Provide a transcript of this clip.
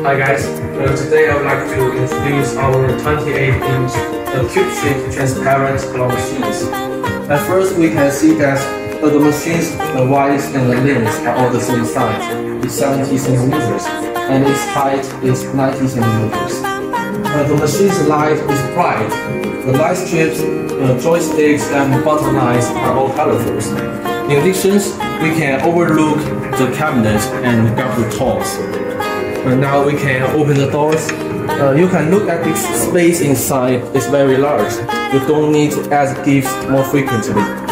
Hi guys, today I would like to introduce our 28-inch cube shape transparent claw machines. At first we can see that the machine's width and the length are all the same size. It's 70 centimeters and its height is 90 centimeters. The machine's light is bright. The light strips, joysticks and button lines are all colorful. In addition, we can overlook the cabinet and grab the toys. Now we can open the doors. You can look at the space inside. It's very large. You don't need to add gifts more frequently.